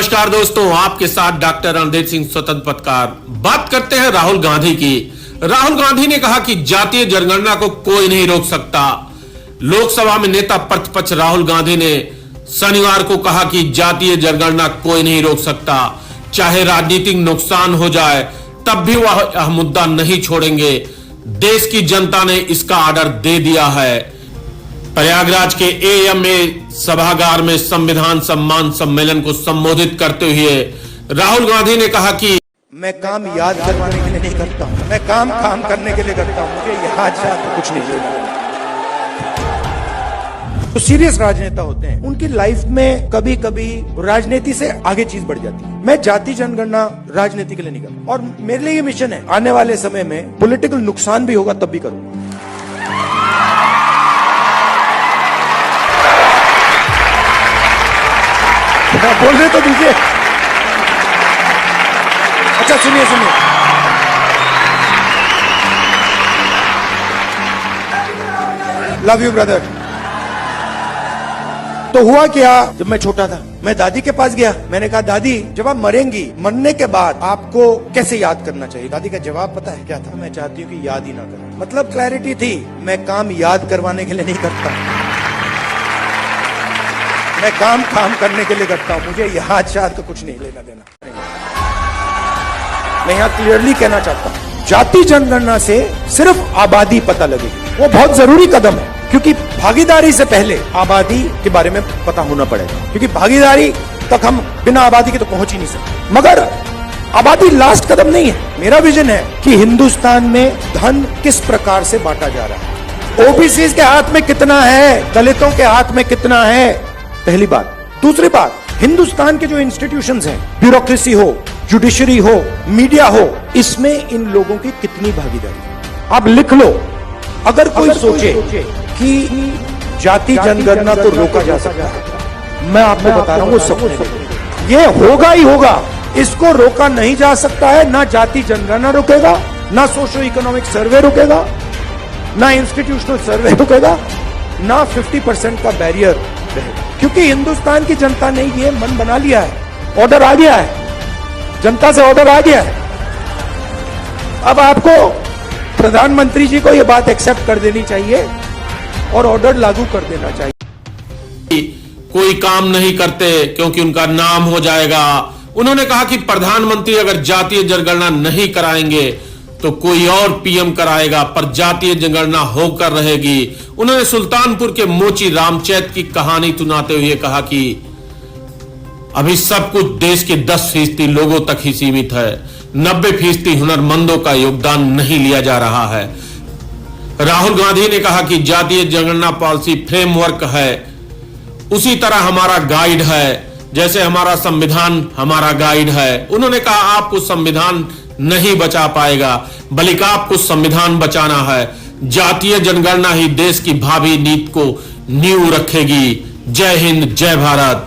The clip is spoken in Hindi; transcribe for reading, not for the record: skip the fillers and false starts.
नमस्कार दोस्तों, आपके साथ डॉक्टर रणधीर सिंह स्वतंत्र पत्रकार। बात करते हैं राहुल गांधी की। राहुल गांधी ने कहा कि जातीय जनगणना को कोई नहीं रोक सकता। लोकसभा में नेता प्रतिपक्ष राहुल गांधी ने शनिवार को कहा कि जातीय जनगणना कोई नहीं रोक सकता, चाहे राजनीतिक नुकसान हो जाए तब भी वह यह मुद्दा नहीं छोड़ेंगे। देश की जनता ने इसका ऑर्डर दे दिया है। प्रयागराज के एएमए सभागार में संविधान सम्मान सम्मेलन को संबोधित करते हुए राहुल गांधी ने कहा कि मैं काम याद करवाने के लिए नहीं करता हूं, मैं काम करने के लिए करता हूं। मुझे याद कुछ नहीं लेना। तो सीरियस राजनेता होते हैं, उनकी लाइफ में कभी कभी राजनीति से आगे चीज बढ़ जाती है। मैं जाति जनगणना राजनीति के लिए नहीं करता, और मेरे लिए ये मिशन है, आने वाले समय में पॉलिटिकल नुकसान भी होगा तब भी करूंगा। बोल रहे तो दीजिए। अच्छा सुनिए लव यू ब्रदर। तो हुआ क्या, जब मैं छोटा था मैं दादी के पास गया। मैंने कहा दादी, जब आप मरेंगी, मरने के बाद आपको कैसे याद करना चाहिए? दादी का जवाब पता है क्या था? मैं चाहती हूँ कि याद ही ना करें। मतलब क्लैरिटी थी, मैं काम याद करवाने के लिए नहीं करता, मैं काम करने के लिए करता हूं। मुझे याद का कुछ नहीं लेना देना। मैं यहां क्लियरली कहना चाहता हूं, जाति जनगणना से सिर्फ आबादी पता लगेगी। वो बहुत जरूरी कदम है, क्योंकि भागीदारी से पहले आबादी के बारे में पता होना पड़ेगा, क्योंकि भागीदारी तक हम बिना आबादी के तो पहुंच ही नहीं सकते। मगर आबादी लास्ट कदम नहीं है। मेरा विजन है कि हिंदुस्तान में धन किस प्रकार से बांटा जा रहा है, ओबीसी के हाथ में कितना है, दलितों के हाथ में कितना है, पहली बात। दूसरी बात, हिंदुस्तान के जो इंस्टीट्यूशंस हैं, ब्यूरोक्रेसी हो, जुडिशरी हो, मीडिया हो, इसमें इन लोगों की कितनी भागीदारी। आप लिख लो, अगर कोई सोचे कि जाति जनगणना को रोका जा सकता है, मैं आपको बता रहा हूं वो सपने। ये होगा ही होगा, इसको रोका नहीं जा सकता है। ना जाति जनगणना रोकेगा, ना सोशो इकोनॉमिक सर्वे रोकेगा, ना इंस्टीट्यूशनल सर्वे रोकेगा, ना 50% का बैरियर रहेगा। क्योंकि हिंदुस्तान की जनता ने ये मन बना लिया है, ऑर्डर आ गया है, जनता से ऑर्डर आ गया है। अब आपको प्रधानमंत्री जी को ये बात एक्सेप्ट कर देनी चाहिए और ऑर्डर लागू कर देना चाहिए। कोई काम नहीं करते क्योंकि उनका नाम हो जाएगा। उन्होंने कहा कि प्रधानमंत्री अगर जातीय जनगणना नहीं कराएंगे तो कोई और पीएम कराएगा, पर जातीय जनगणना होकर रहेगी। उन्होंने सुल्तानपुर के मोची रामचैत की कहानी सुनाते हुए कहा कि अभी सब कुछ देश के 10% लोगों तक ही सीमित है, 90% हुनरमंदों का योगदान नहीं लिया जा रहा है। राहुल गांधी ने कहा कि जातीय जनगणना पॉलिसी फ्रेमवर्क है, उसी तरह हमारा गाइड है, जैसे हमारा संविधान हमारा गाइड है। उन्होंने कहा आपको संविधान नहीं बचा पाएगा, बल्कि आपको संविधान बचाना है। जातीय जनगणना ही देश की भावी नीति को नींव रखेगी। जय हिंद, जय भारत।